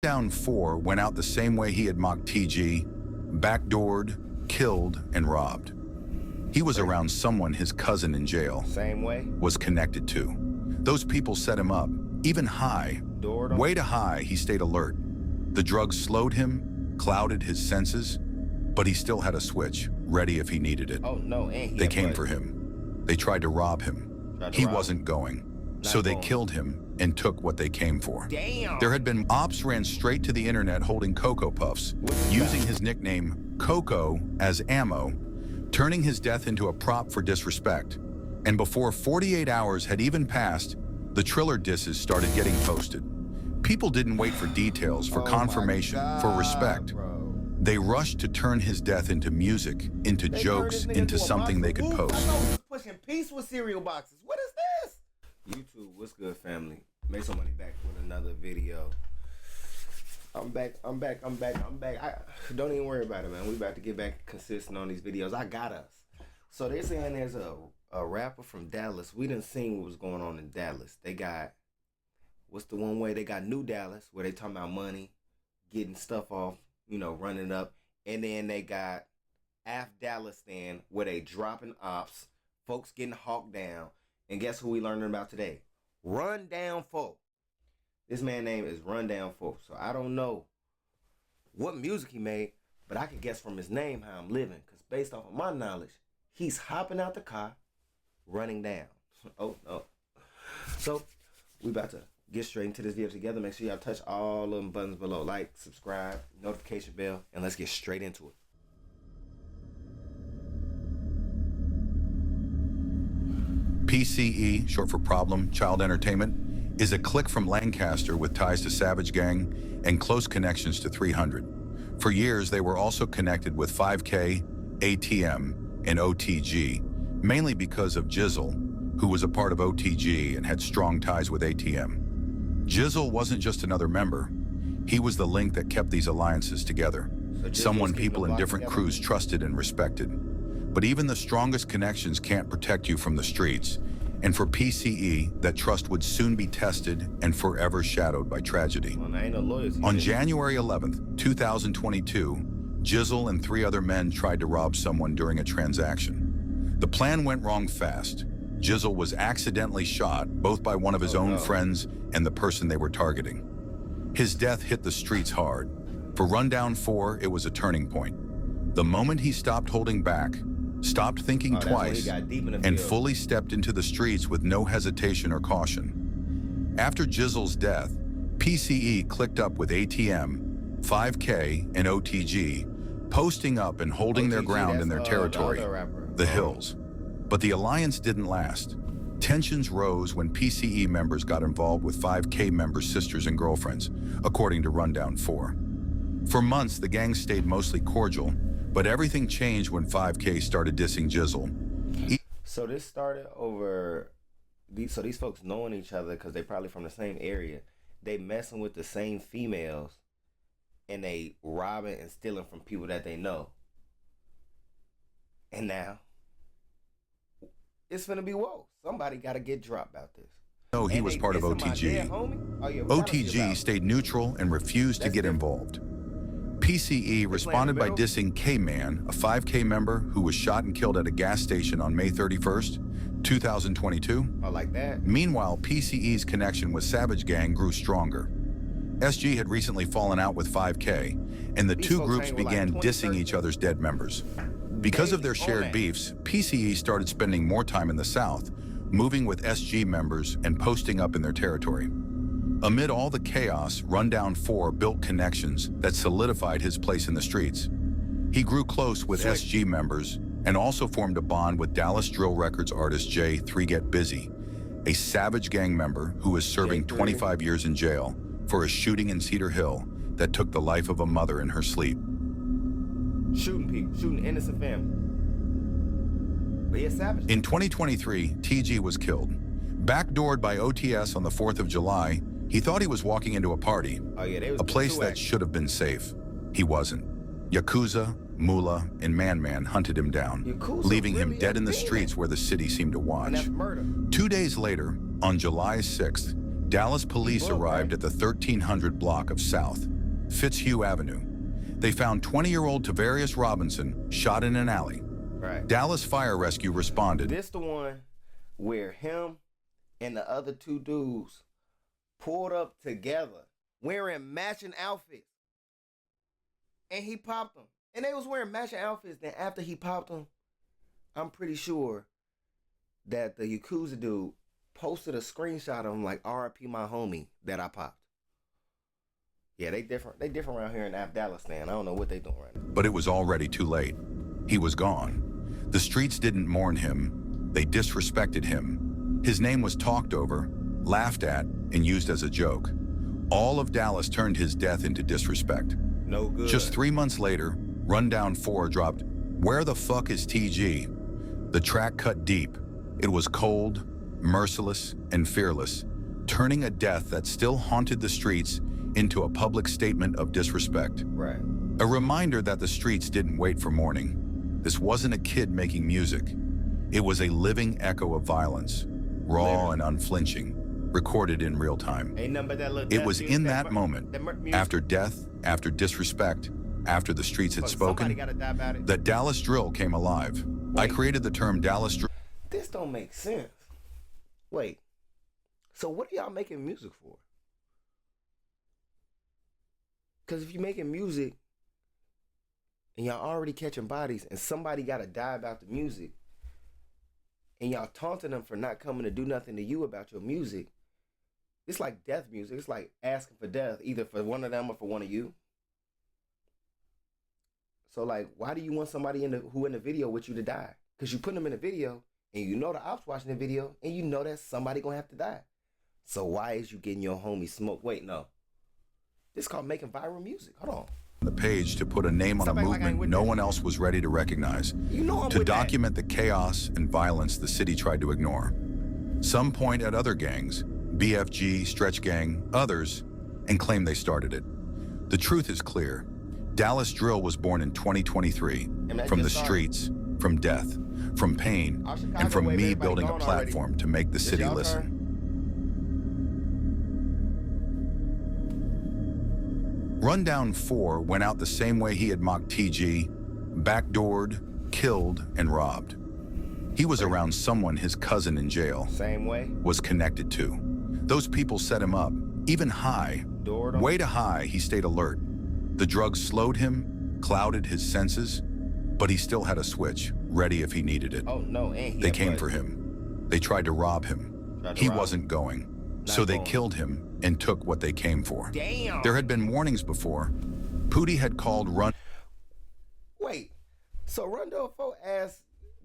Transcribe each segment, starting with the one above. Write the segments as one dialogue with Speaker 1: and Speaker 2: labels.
Speaker 1: Down 4 went out the same way he had mocked TG, backdoored, killed, and robbed. He was around someone his cousin in jail
Speaker 2: Same way?
Speaker 1: was connected to. Those people set him up, even high. Way too high, he stayed alert. The drugs slowed him, clouded his senses, but he still had a switch, ready if he needed it.
Speaker 2: Oh, no, and
Speaker 1: They came for him. They tried to rob him. He wasn't going. So they killed him and took what they came for.
Speaker 2: Damn.
Speaker 1: There had been ops ran straight to the internet holding Cocoa Puffs, using his nickname Coco as ammo, turning his death into a prop for disrespect. And before 48 hours had even passed, the Triller disses started getting posted. People didn't wait for details, for confirmation, for respect.
Speaker 2: Bro.
Speaker 1: They rushed to turn his death into music, into jokes, into something they could post.
Speaker 2: I know he was pushing peace with cereal boxes. What is this? YouTube, what's good, family? MasoMoney back with another video. I'm back. Don't even worry about it, man. We about to get back consistent on these videos. I got us. So they're saying there's a rapper from Dallas. We done seen what was going on in Dallas. They got, what's the one way? They got New Dallas, where they talking about money, getting stuff off, you know, running up. And then they got Afdallastan, where they dropping ops, folks getting hawked down. And guess who we learning about today? Rundown 4. This man's name is Rundown 4. So I don't know what music he made, but I can guess from his name how I'm living. Because based off of my knowledge, he's hopping out the car, running down. Oh, no. So we about to get straight into this video together. Make sure y'all touch all of them buttons below. Like, subscribe, notification bell, and let's get straight into it.
Speaker 1: PCE, short for Problem Child Entertainment, is a clique from Lancaster with ties to Savage Gang and close connections to 300. For years, they were also connected with 5K, ATM, and OTG, mainly because of Jizzle, who was a part of OTG and had strong ties with ATM. Jizzle wasn't just another member. He was the link that kept these alliances together, someone people in different crews trusted and respected. But even the strongest connections can't protect you from the streets. And for PCE, that trust would soon be tested and forever shadowed by tragedy. On January 11th, 2022, Jizzle and 3 other men tried to rob someone during a transaction. The plan went wrong fast. Jizzle was accidentally shot, both by one of his own friends and the person they were targeting. His death hit the streets hard. For Rundown 4, it was a turning point. The moment he stopped holding back, stopped thinking twice, and fully stepped into the streets with no hesitation or caution. After Jizzle's death, PCE clicked up with ATM, 5K, and OTG, posting up and holding their ground in their territory, the Hills. But the alliance didn't last. Tensions rose when PCE members got involved with 5K members' sisters and girlfriends, according to Rundown 4. For months, the gang stayed mostly cordial, but everything changed when 5K started dissing Jizzle.
Speaker 2: So this started over, so these folks knowing each other because they probably from the same area. They messing with the same females and they robbing and stealing from people that they know. And now, it's gonna be whoa. Somebody gotta get dropped about this.
Speaker 1: No, he was part of OTG. OTG stayed neutral and refused to get involved. PCE responded by dissing K-Man, a 5K member who was shot and killed at a gas station on May 31st, 2022.
Speaker 2: I like that.
Speaker 1: Meanwhile, PCE's connection with Savage Gang grew stronger. SG had recently fallen out with 5K, and the two groups began dissing each other's dead members. Because of their shared beefs, PCE started spending more time in the South, moving with SG members and posting up in their territory. Amid all the chaos, Rundown 4 built connections that solidified his place in the streets. He grew close with SG members and also formed a bond with Dallas Drill Records artist Jay 3 Get Busy, a Savage Gang member who is serving 25 years in jail for a shooting in Cedar Hill that took the life of a mother in her sleep.
Speaker 2: Shooting people, shooting innocent family. But yeah, Savage.
Speaker 1: In 2023, TG was killed. Backdoored by OTS on the 4th of July, he thought he was walking into a party, a place that should have been safe. He wasn't. Yakuza, Moolah, and Man hunted him down, leaving him dead in the streets where the city seemed to watch. 2 days later, on July 6th, Dallas police
Speaker 2: booked,
Speaker 1: arrived
Speaker 2: right?
Speaker 1: at the 1300 block of South Fitzhugh Avenue. They found 20-year-old Tavarius Robinson shot in an alley.
Speaker 2: Right.
Speaker 1: Dallas Fire Rescue responded.
Speaker 2: This the one where him and the other two dudes pulled up together wearing matching outfits. And he popped them. And they was wearing matching outfits. Then after he popped them, I'm pretty sure that the Yakuza dude posted a screenshot of him like, RIP my homie that I popped. Yeah, they different. They different around here in Afdallastan. I don't know what they doing right now.
Speaker 1: But it was already too late. He was gone. The streets didn't mourn him. They disrespected him. His name was talked over, laughed at, and used as a joke. All of Dallas turned his death into disrespect.
Speaker 2: No good.
Speaker 1: Just 3 months later, Rundown 4 dropped, Where the Fuck is TG? The track cut deep. It was cold, merciless, and fearless, turning a death that still haunted the streets into a public statement of disrespect.
Speaker 2: Right.
Speaker 1: A reminder that the streets didn't wait for mourning. This wasn't a kid making music. It was a living echo of violence, raw and unflinching, recorded in real time.
Speaker 2: Ain't nothing but that little
Speaker 1: It was in that moment, after death, after disrespect, after the streets had spoken, that Dallas drill came alive. I created the term Dallas drill.
Speaker 2: This don't make sense. Wait. So what are y'all making music for? Because if you're making music and y'all already catching bodies and somebody got to die about the music and y'all taunting them for not coming to do nothing to you about your music, it's like death music. It's like asking for death, either for one of them or for one of you. So like, why do you want somebody who in the video with you to die? Because you put them in the video and you know the ops watching the video and you know that somebody gonna have to die. So why is you getting your homie smoked? Wait, no. This is called making viral music. Hold on.
Speaker 1: The page to put a name on a movement no one else was ready to recognize, to document the chaos and violence the city tried to ignore. Some point at other gangs, BFG, Stretch Gang, others, and claim they started it. The truth is clear. Dallas Drill was born in 2023, from the streets, from death, from pain, and from me building a platform to make the city listen. Rundown 4 went out the same way he had mocked TG, backdoored, killed, and robbed. He was around someone his cousin in jail was connected to. Those people set him up, even high. Way too high, he stayed alert. The drugs slowed him, clouded his senses, but he still had a switch, ready if he needed it.
Speaker 2: Oh no, and
Speaker 1: they came for him. They tried to rob him. He wasn't going. So they killed him and took what they came for.
Speaker 2: Damn.
Speaker 1: There had been warnings before. Pootie had called Run.
Speaker 2: Wait, so Rondo 4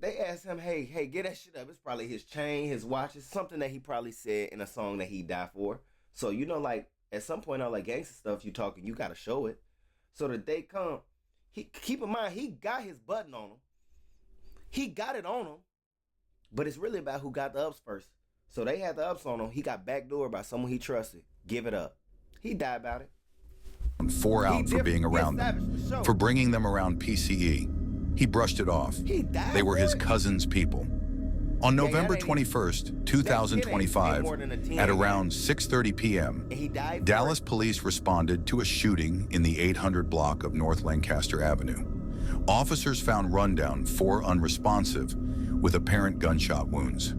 Speaker 2: they asked him, hey, get that shit up. It's probably his chain, his watch. It's something that he probably said in a song that he died for. So, you know, like, at some point on, like, gangster stuff you talking, you got to show it. So that they come, keep in mind, he got his button on him. He got it on him. But it's really about who got the ups first. So they had the ups on him. He got backdoored by someone he trusted. Give it up. He died about it.
Speaker 1: 4 out for being around them, for bringing them around PCE. He brushed it off. They were his cousin's people. On November 21st, 2025, at around 6:30 p.m., Dallas police responded to a shooting in the 800 block of North Lancaster Avenue. Officers found Rundown 4 unresponsive with apparent gunshot wounds.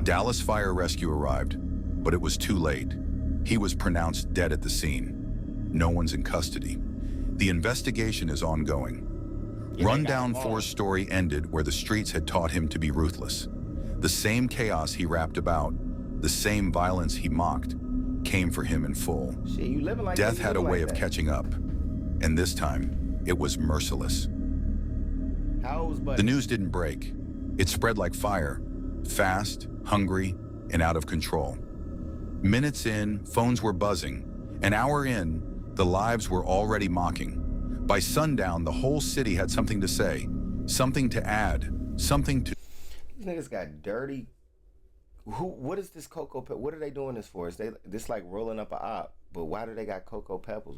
Speaker 1: Dallas Fire Rescue arrived, but it was too late. He was pronounced dead at the scene. No one's in custody. The investigation is ongoing. Rundown 4's story ended where the streets had taught him to be ruthless. The same chaos he rapped about, the same violence he mocked, came for him in full. Death had a way of catching up, and this time, it was merciless. The news didn't break. It spread like fire, fast, hungry, and out of control. Minutes in, phones were buzzing. An hour in, the lives were already mocking. By sundown, the whole city had something to say, something to add, something to...
Speaker 2: These niggas got dirty. What is this cocoa pepper? What are they doing this for? Is this like rolling up a op? But why do they got cocoa peppers?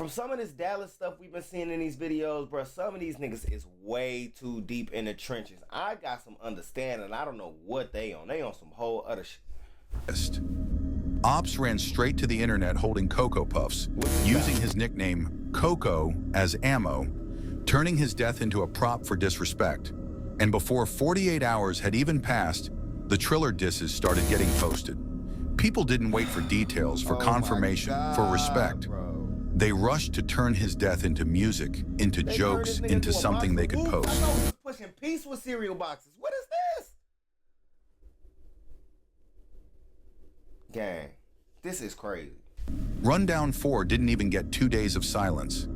Speaker 2: From some of this Dallas stuff we've been seeing in these videos, bro, some of these niggas is way too deep in the trenches. I got some understanding. I don't know what they on. They on some whole other shit.
Speaker 1: Ops ran straight to the internet holding Cocoa Puffs, using his nickname Coco as ammo, turning his death into a prop for disrespect. And before 48 hours had even passed, the Triller disses started getting posted. People didn't wait for details, for confirmation, for respect.
Speaker 2: Bro.
Speaker 1: They rushed to turn his death into music, into jokes, into something they could post.
Speaker 2: I know he was pushing peace with cereal boxes. What is this? Gang, this is crazy.
Speaker 1: Rundown 4 didn't even get 2 days of silence.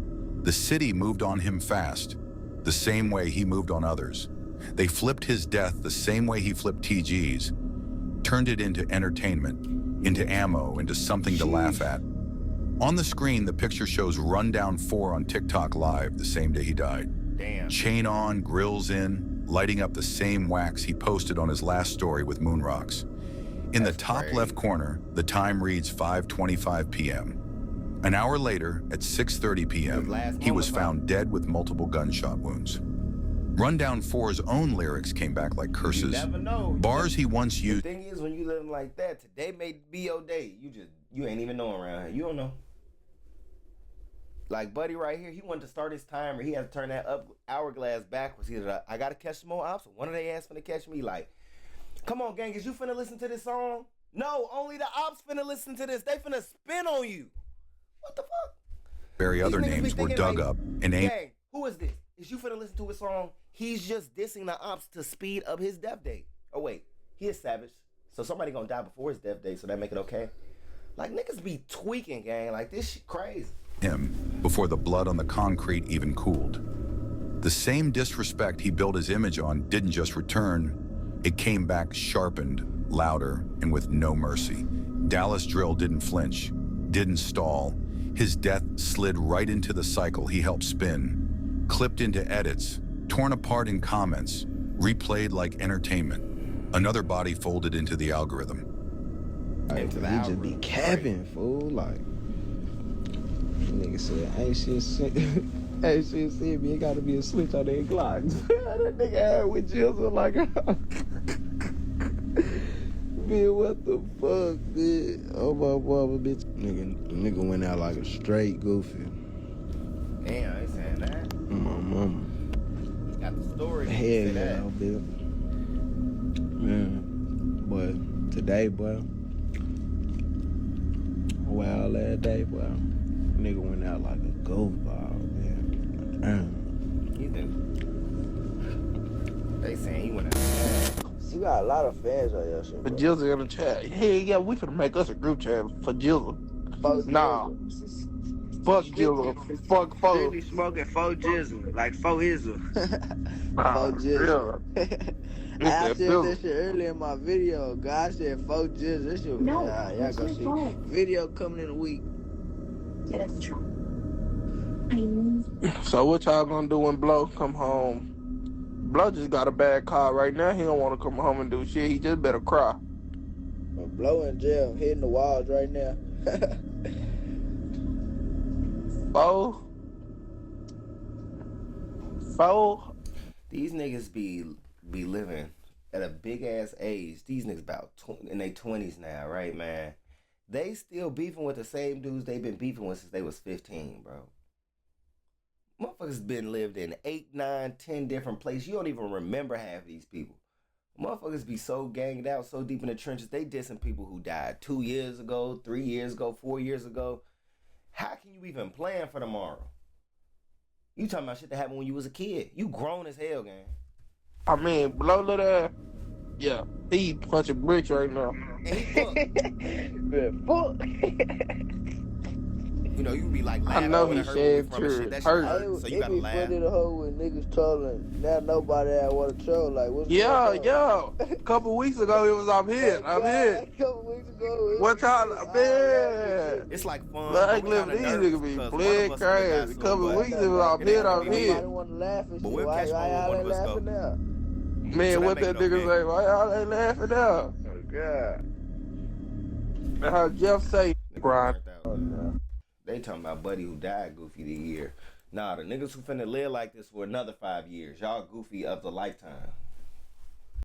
Speaker 1: The city moved on him fast, the same way he moved on others. They flipped his death the same way he flipped TG's, turned it into entertainment, into ammo, into something to laugh at. On the screen, the picture shows Rundown 4 on TikTok Live the same day he died.
Speaker 2: Damn.
Speaker 1: Chain on, grills in, lighting up the same wax he posted on his last story with moon rocks. In the top left corner, the time reads 5:25 p.m. An hour later, at 6:30 p.m., he was found dead with multiple gunshot wounds. Rundown 4's own lyrics came back like curses.
Speaker 2: You never know.
Speaker 1: Bars he once used.
Speaker 2: The thing is, when you living like that, today may be your day. You ain't even know around here. You don't know. Like Buddy right here, he wanted to start his timer. He had to turn that hourglass backwards. He said, I gotta catch some more ops. One of they ass finna catch me. Like, come on, gang, is you finna listen to this song? No, only the ops finna listen to this. They finna spin on you. What the fuck?
Speaker 1: Very other names were dug up and aimed.
Speaker 2: Gang, who is this? Is you finna listen to his song? He's just dissing the ops to speed up his death date. Oh wait, he is savage. So somebody gonna die before his death date, so that make it okay? Like, niggas be tweaking, gang. Like, this shit crazy.
Speaker 1: Him before the blood on the concrete even cooled. The same disrespect he built his image on didn't just return, it came back sharpened, louder, and with no mercy. Dallas Drill didn't flinch, didn't stall. His death slid right into the cycle he helped spin, clipped into edits, torn apart in comments, replayed like entertainment. Another body folded into the algorithm.
Speaker 3: Like, he just be capping, fool. Like, nigga said, ain't shit sent me. It gotta be a switch on their Glocks. That nigga had with Jizzle like, man, what the fuck, man? Oh my mama, bitch. Nigga went out like a straight goofy.
Speaker 2: Damn, I ain't saying that.
Speaker 3: My mama.
Speaker 2: Got the story.
Speaker 3: Hell yeah, bitch. Man, boy, today, boy. Wild ass day, boy. Nigga went out like a goofball, man.
Speaker 2: They saying he went out.
Speaker 3: You got a lot of fans on your shit,
Speaker 4: For
Speaker 3: bro.
Speaker 4: Jizzle in the chat. Hey, yeah, we finna make us a group chat for Jizzle. Nah. Fuck Jizzle. Fuck
Speaker 5: They be smoking faux jizzle, like faux izzle.
Speaker 3: Faux jizzle.
Speaker 4: It's
Speaker 3: I
Speaker 4: that
Speaker 3: said
Speaker 4: Jizzle.
Speaker 3: that shit earlier in my video. God said faux jizzle. This shit was, y'all go see. Video coming in a week.
Speaker 6: Yeah, that's true.
Speaker 4: So what y'all gonna do when Blow come home? Blow just got a bad car right now. He don't want to come home and do shit. He just better cry.
Speaker 3: I'm blowing jail, hitting the walls right now.
Speaker 4: Foe.
Speaker 2: These niggas be living at a big ass age. These niggas about in their 20s now, right, man? They still beefing with the same dudes they been beefing with since they was 15, bro. Motherfuckers been lived in 8, 9, 10 different places. You don't even remember half of these people. Motherfuckers be so ganged out, so deep in the trenches, they dissing people who died 2 years ago, 3 years ago, 4 years ago. How can you even plan for tomorrow? You talking about shit that happened when you was a kid. You grown as hell, gang.
Speaker 4: I mean, Blow little ass. Yeah, he punching bricks right now.
Speaker 2: And he fucked.
Speaker 3: Fuck.
Speaker 2: You know, you be like,
Speaker 4: I know he
Speaker 2: hurt
Speaker 4: shaved
Speaker 2: from and shit.
Speaker 4: too.
Speaker 2: That shit
Speaker 4: Hurt.
Speaker 2: hurt, so you gotta
Speaker 3: it be
Speaker 2: laugh.
Speaker 3: funny the whole when niggas trolling. Now nobody I want to troll. Like, what's
Speaker 4: Yeah,
Speaker 3: going on?
Speaker 4: yeah. A couple weeks ago, it was I'm here. I'm here.
Speaker 3: A couple weeks ago.
Speaker 4: What y'all, man?
Speaker 2: It's like fun.
Speaker 4: Like,
Speaker 2: but we
Speaker 4: look,
Speaker 2: kinda
Speaker 4: these
Speaker 2: nervous
Speaker 4: nigga be
Speaker 2: because
Speaker 4: playing
Speaker 2: one of us got
Speaker 4: crazy.
Speaker 2: so
Speaker 4: Couple
Speaker 2: much.
Speaker 4: weeks it was I'm here.
Speaker 3: Nobody want to laugh and
Speaker 2: But
Speaker 3: shit.
Speaker 2: we'll
Speaker 3: Why
Speaker 2: catch one when
Speaker 3: y'all
Speaker 2: one
Speaker 3: ain't
Speaker 2: of us go.
Speaker 3: laughing now?
Speaker 4: Man,
Speaker 2: So
Speaker 4: what
Speaker 2: that
Speaker 4: that
Speaker 2: make it
Speaker 4: nigga
Speaker 2: okay.
Speaker 4: say? Why y'all ain't laughing now?
Speaker 3: Oh, God.
Speaker 4: And how Jeff say,
Speaker 2: Nigga
Speaker 4: Brian.
Speaker 2: burnt out, man. They talking about Buddy who died goofy the year. Nah, the niggas who finna live like this for another 5 years. Y'all goofy of the lifetime.